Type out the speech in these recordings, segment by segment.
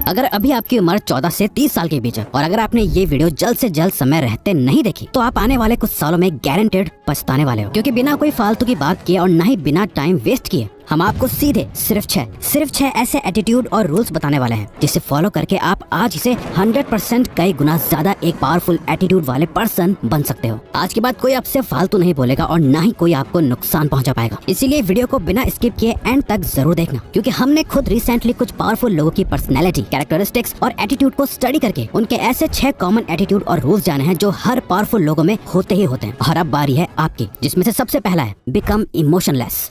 अगर अभी आपकी उम्र 14 से 30 साल के बीच है और अगर आपने ये वीडियो जल्द से जल्द समय रहते नहीं देखी तो आप आने वाले कुछ सालों में गारंटेड पछताने वाले हो, क्योंकि बिना कोई फालतू की बात किए और न ही बिना टाइम वेस्ट किए हम आपको सीधे सिर्फ छह ऐसे एटीट्यूड और रूल्स बताने वाले हैं जिसे फॉलो करके आप आज से 100% कई गुना ज्यादा एक पावरफुल एटीट्यूड वाले पर्सन बन सकते हो। आज के बाद कोई आपसे फालतू नहीं बोलेगा और ना ही कोई आपको नुकसान पहुंचा पाएगा। इसीलिए वीडियो को बिना स्किप किए एंड तक जरूर देखना, क्योंकि हमने खुद रिसेंटली कुछ पावरफुल लोगों की पर्सनैलिटी, कैरेक्टरिस्टिक्स और एटीट्यूड को स्टडी करके उनके ऐसे 6 कॉमन एटीट्यूड और रूल्स जाने हैं जो हर पावरफुल लोगों में होते ही होते हैं। और अब बारी है आपकी, जिसमें से सबसे पहला है बिकम इमोशनलेस।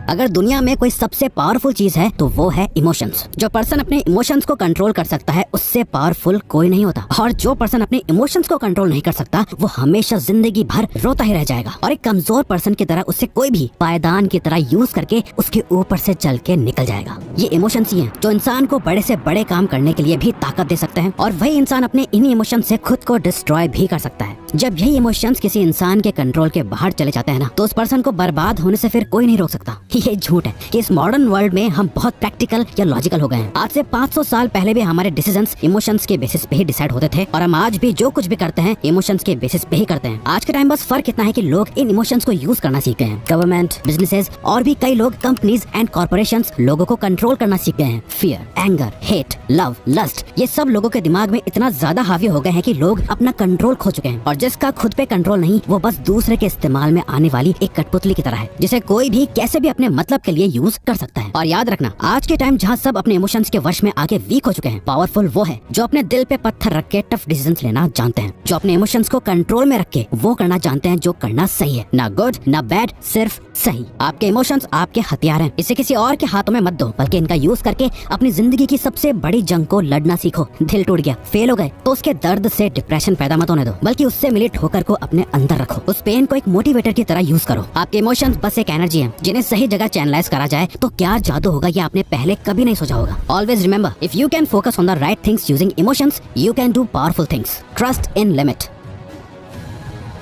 अगर दुनिया में कोई सबसे पावरफुल चीज है तो वो है इमोशंस। जो पर्सन अपने इमोशंस को कंट्रोल कर सकता है उससे पावरफुल कोई नहीं होता, और जो पर्सन अपने इमोशंस को कंट्रोल नहीं कर सकता वो हमेशा जिंदगी भर रोता ही रह जाएगा और एक कमजोर पर्सन की तरह उससे कोई भी पायदान की तरह यूज करके उसके ऊपर से चल के निकल जाएगा। ये इमोशंस ही हैं जो इंसान को बड़े से बड़े काम करने के लिए भी ताकत दे सकते हैं, और वही इंसान अपने इन्हीं इमोशन से खुद को डिस्ट्रॉय भी कर सकता है। जब यही इमोशंस किसी इंसान के कंट्रोल के बाहर चले जाते हैं ना, तो उस पर्सन को बर्बाद होने से फिर कोई नहीं रोक सकता। ये झूठ है कि इस मॉडर्न वर्ल्ड में हम बहुत प्रैक्टिकल या लॉजिकल हो गए हैं। आज से 500 साल पहले भी हमारे डिसीजंस इमोशंस के बेसिस पे ही डिसाइड होते थे, और हम आज भी जो कुछ भी करते हैं इमोशंस के बेसिस पे ही करते हैं। आज के टाइम बस फर्क इतना है कि लोग इन इमोशंस को यूज करना सीख गए हैं। गवर्नमेंट, बिजनेसेस और भी कई लोग, कंपनीज एंड कॉर्पोरेशंस लोगों को कंट्रोल करना सीख गए हैं। Fear, anger, hate, love, lust, ये सब लोगों के दिमाग में इतना ज्यादा हावी हो गए हैं कि लोग अपना कंट्रोल खो चुके हैं, और जिसका खुद पे कंट्रोल नहीं वो बस दूसरे के इस्तेमाल में आने वाली एक कठपुतली की तरह है, जिसे कोई भी कैसे भी अपने मतलब के लिए यूज कर सकता है। और याद रखना, आज के टाइम जहाँ सब अपने इमोशंस के वश में आके वीक हो चुके हैं, पावरफुल वो है जो अपने दिल पे पत्थर रख के टफ डिसीजंस लेना जानते हैं, जो अपने इमोशंस को कंट्रोल में रख के वो करना जानते हैं जो करना सही है, ना गुड ना बैड, सिर्फ सही। आपके इमोशंस आपके हथियार हैं, इसे किसी और के हाथों में मत दो, बल्कि इनका यूज करके अपनी जिंदगी की सबसे बड़ी जंग को लड़ना सीखो। दिल टूट गया, फेल हो गए तो उसके दर्द से डिप्रेशन पैदा मत होने दो, बल्कि उससे मिली ठोकर को अपने अंदर रखो। उस पेन को एक मोटिवेटर की तरह यूज करो। आपके इमोशंस बस एक एनर्जी है, जिन्हें सही जगह चैनलाइज करा जाए तो क्या जादू होगा ये आपने पहले कभी नहीं सोचा होगा। Always remember, if you can focus on the right things using emotions, you can do powerful things. Trust in limit.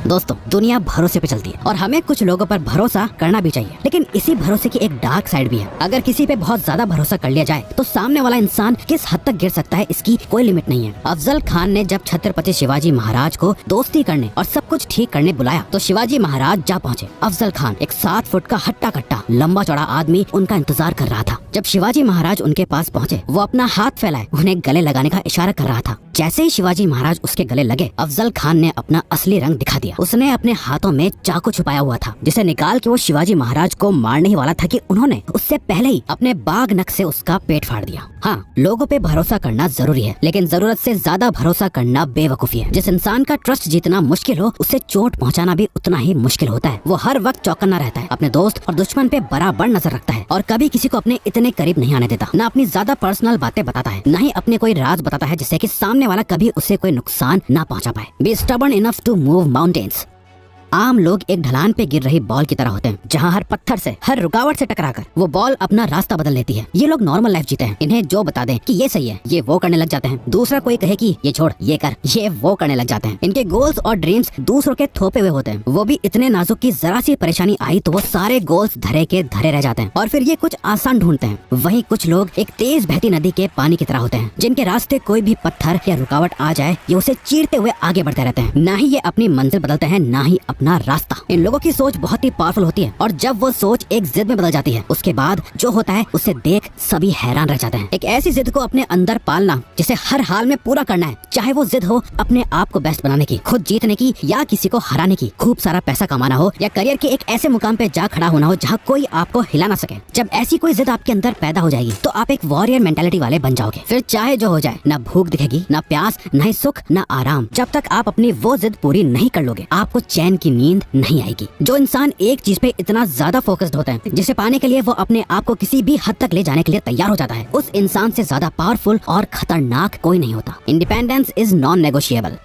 दोस्तों, दुनिया भरोसे पे चलती है और हमें कुछ लोगों पर भरोसा करना भी चाहिए, लेकिन इसी भरोसे की एक डार्क साइड भी है। अगर किसी पे बहुत ज्यादा भरोसा कर लिया जाए तो सामने वाला इंसान किस हद तक गिर सकता है इसकी कोई लिमिट नहीं है। अफजल खान ने जब छत्रपति शिवाजी महाराज को दोस्ती करने और सब कुछ ठीक करने बुलाया तो शिवाजी महाराज जा पहुँचे। अफजल खान, एक 7 फुट का हट्टा कट्टा लंबा चौड़ा आदमी, उनका इंतजार कर रहा था। जब शिवाजी महाराज उनके पास पहुँचे, वो अपना हाथ फैलाए उन्हें गले लगाने का इशारा कर रहा था। जैसे ही शिवाजी महाराज उसके गले लगे, अफजल खान ने अपना असली रंग दिखा दिया। उसने अपने हाथों में चाकू छुपाया हुआ था, जिसे निकाल के वो शिवाजी महाराज को मारने ही वाला था कि उन्होंने उससे पहले ही अपने बाघ नख से उसका पेट फाड़ दिया। हाँ, लोगों पे भरोसा करना जरूरी है, लेकिन जरूरत से ज्यादा भरोसा करना बेवकूफी है। जिस इंसान का ट्रस्ट जीतना मुश्किल हो, उससे चोट पहुंचाना भी उतना ही मुश्किल होता है। वो हर वक्त चौकन्ना रहता है, अपने दोस्त और दुश्मन पे बराबर नजर रखता है, और कभी किसी को अपने इतने करीब नहीं आने देता। न अपनी ज्यादा पर्सनल बातें बताता है, न ही अपने कोई राज बताता है जिससे कि सामने वाला कभी उसे कोई नुकसान ना पहुंचा पाए। Be stubborn enough to move mountains. आम लोग एक ढलान पे गिर रही बॉल की तरह होते हैं, जहाँ हर पत्थर से, हर रुकावट से टकराकर वो बॉल अपना रास्ता बदल लेती है। ये लोग नॉर्मल लाइफ जीते हैं, इन्हें जो बता दें कि ये सही है ये वो करने लग जाते हैं। दूसरा कोई कहे कि ये छोड़ ये कर, ये वो करने लग जाते हैं। इनके गोल्स और ड्रीम्स दूसरों के थोपे हुए होते हैं। वो भी इतने नाजुक की जरा सी परेशानी आई तो वो सारे गोल्स धरे के धरे रह जाते हैं, और फिर ये कुछ आसान ढूंढते हैं। वहीं कुछ लोग एक तेज बहती नदी के पानी की तरह होते हैं, जिनके रास्ते कोई भी पत्थर या रुकावट आ जाए ये उसे चीरते हुए आगे बढ़ते रहते हैं। ना ही ये अपनी मंजिल बदलते हैं, ना ही अपना रास्ता। इन लोगों की सोच बहुत ही पावरफुल होती है, और जब वो सोच एक जिद में बदल जाती है, उसके बाद जो होता है उसे देख सभी हैरान रह जाते हैं। एक ऐसी जिद को अपने अंदर पालना जिसे हर हाल में पूरा करना है, चाहे वो जिद हो अपने आप को बेस्ट बनाने की, खुद जीतने की, या किसी को हराने की, खूब सारा पैसा कमाना हो, या करियर के एक ऐसे मुकाम पे जा खड़ा होना हो जहाँ कोई आपको हिला ना सके। जब ऐसी कोई जिद आपके अंदर पैदा हो जाएगी तो आप एक वॉरियर मेंटालिटी वाले बन जाओगे। फिर चाहे जो हो जाए, ना भूख दिखेगी, ना प्यास, ना ही सुख, ना आराम। जब तक आप अपनी वो जिद पूरी नहीं कर लोगे, आपको चैन की नींद नहीं आएगी। जो इंसान एक चीज पे इतना ज्यादा फोकस्ड होता है जिसे पाने के लिए वो अपने आप को किसी भी हद तक ले जाने के लिए तैयार हो जाता है, उस इंसान से ज्यादा पावरफुल और खतरनाक कोई नहीं होता। Independence is non negotiable.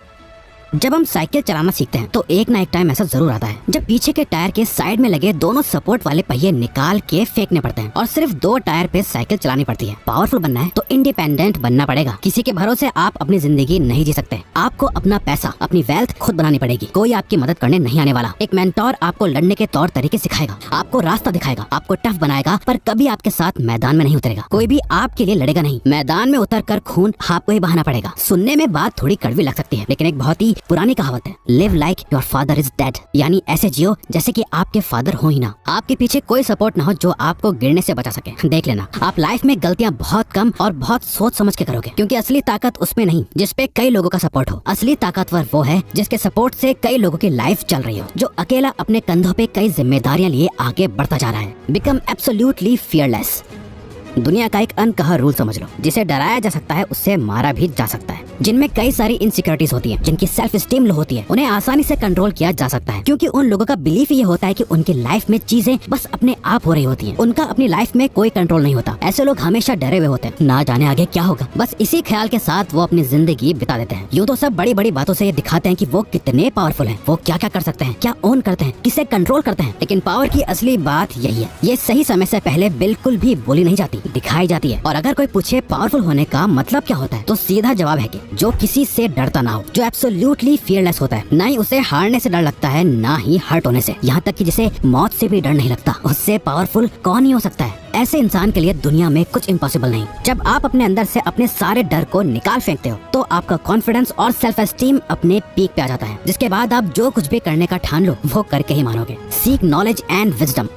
जब हम साइकिल चलाना सीखते हैं तो एक ना एक टाइम ऐसा जरूर आता है जब पीछे के टायर के साइड में लगे दोनों सपोर्ट वाले पहिए निकाल के फेंकने पड़ते हैं और सिर्फ 2 टायर पे साइकिल चलानी पड़ती है। पावरफुल बनना है तो इंडिपेंडेंट बनना पड़ेगा। किसी के भरोसे आप अपनी जिंदगी नहीं जी सकते। आपको अपना पैसा, अपनी वेल्थ खुद बनानी पड़ेगी। कोई आपकी मदद करने नहीं आने वाला। एक मेंटोर आपको लड़ने के तौर तरीके सिखाएगा, आपको रास्ता दिखाएगा, आपको टफ बनाएगा, पर कभी आपके साथ मैदान में नहीं उतरेगा। कोई भी आपके लिए लड़ेगा नहीं। मैदान में उतर कर खून आपको ही बहाना पड़ेगा। सुनने में बात थोड़ी कड़वी लग सकती है, लेकिन एक बहुत ही पुरानी कहावत है, live like your father is dead, यानी ऐसे जियो जैसे कि आपके फादर हो ही ना। आपके पीछे कोई सपोर्ट ना हो जो आपको गिरने से बचा सके। देख लेना, आप लाइफ में गलतियां बहुत कम और बहुत सोच समझ के करोगे, क्योंकि असली ताकत उसमें नहीं जिसपे कई लोगों का सपोर्ट हो। असली ताकतवर वो है जिसके सपोर्ट से कई लोगों की लाइफ चल रही हो, जो अकेला अपने कंधों पे कई जिम्मेदारियां लिए आगे बढ़ता जा रहा है। Become absolutely fearless. दुनिया का एक अनकहा रूल समझ लो, जिसे डराया जा सकता है उससे मारा भी जा सकता है। जिनमें कई सारी इनसिक्योरिटीज होती हैं, जिनकी सेल्फ स्टीम लो होती है, उन्हें आसानी से कंट्रोल किया जा सकता है, क्योंकि उन लोगों का बिलीफ ये होता है कि उनकी लाइफ में चीजें बस अपने आप हो रही होती हैं। उनका अपनी लाइफ में कोई कंट्रोल नहीं होता। ऐसे लोग हमेशा डरे हुए होते हैं, ना जाने आगे क्या होगा। बस इसी ख्याल के साथ वो अपनी जिंदगी बिता देते हैं। यूँ तो सब बड़ी बड़ी बातों से ये दिखाते हैं कि वो कितने पावरफुल हैं, वो क्या क्या कर सकते हैं, क्या ओन करते हैं, किसे कंट्रोल करते हैं, लेकिन पावर की असली बात यही है, ये सही समय से पहले बिल्कुल भी बोली नहीं जाती, दिखाई जाती है। और अगर कोई पूछे पावरफुल होने का मतलब क्या होता है, तो सीधा जवाब है कि जो किसी से डरता ना हो, जो एब्सोल्युटली फियरलेस होता है। ना ही उसे हारने से डर लगता है, ना ही हर्ट होने से, यहाँ तक कि जिसे मौत से भी डर नहीं लगता, उससे पावरफुल कौन ही हो सकता है। ऐसे इंसान के लिए दुनिया में कुछ इम्पॉसिबल नहीं। जब आप अपने अंदर से अपने सारे डर को निकाल फेंकते हो, तो आपका कॉन्फिडेंस और सेल्फ एस्टीम अपने पीक पे आ जाता है, जिसके बाद आप जो कुछ भी करने का ठान लो वो करके ही मानोगे। Seek knowledge and wisdom.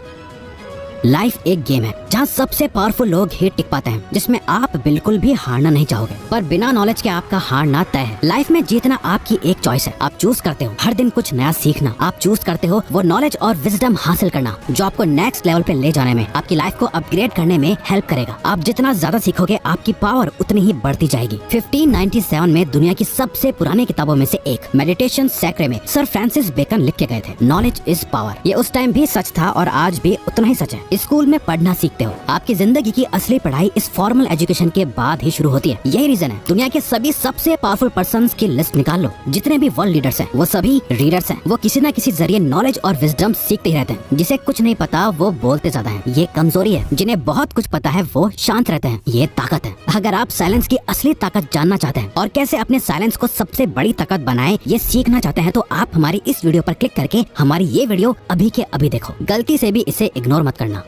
Life एक गेम है जहाँ सबसे पावरफुल लोग ही टिक पाते हैं, जिसमें आप बिल्कुल भी हारना नहीं चाहोगे, पर बिना नॉलेज के आपका हारना तय है। लाइफ में जीतना आपकी एक चॉइस है। आप चूज करते हो हर दिन कुछ नया सीखना, आप चूज करते हो वो नॉलेज और विजडम हासिल करना जो आपको नेक्स्ट लेवल पे ले जाने में, आपकी लाइफ को अपग्रेड करने में हेल्प करेगा। आप जितना ज्यादा सीखोगे, आपकी पावर उतनी ही बढ़ती जाएगी। 1597 में दुनिया की सबसे पुरानी किताबों में से एक मेडिटेशन सैक्रे में सर फ्रांसिस बेकन लिख के गए थे, नॉलेज इज पावर। ये उस टाइम भी सच था और आज भी उतना ही सच है। स्कूल में पढ़ना सीखते हो, आपकी जिंदगी की असली पढ़ाई इस फॉर्मल एजुकेशन के बाद ही शुरू होती है। यही रीजन है दुनिया के सभी सबसे पावरफुल पर्संस की लिस्ट निकाल लो, जितने भी वर्ल्ड लीडर्स हैं वो सभी रीडर्स हैं। वो किसी न किसी जरिए नॉलेज और विजडम सीखते ही रहते हैं। जिसे कुछ नहीं पता वो बोलते ज्यादा है, ये कमजोरी है। जिन्हें बहुत कुछ पता है वो शांत रहते हैं, ये ताकत है। अगर आप साइलेंस की असली ताकत जानना चाहते हैं और कैसे अपने साइलेंस को सबसे बड़ी ताकत बनाए, ये सीखना चाहते हैं, तो आप हमारी इस वीडियो पर क्लिक करके हमारी ये वीडियो अभी के अभी देखो। गलती से भी इसे इग्नोर मत करना।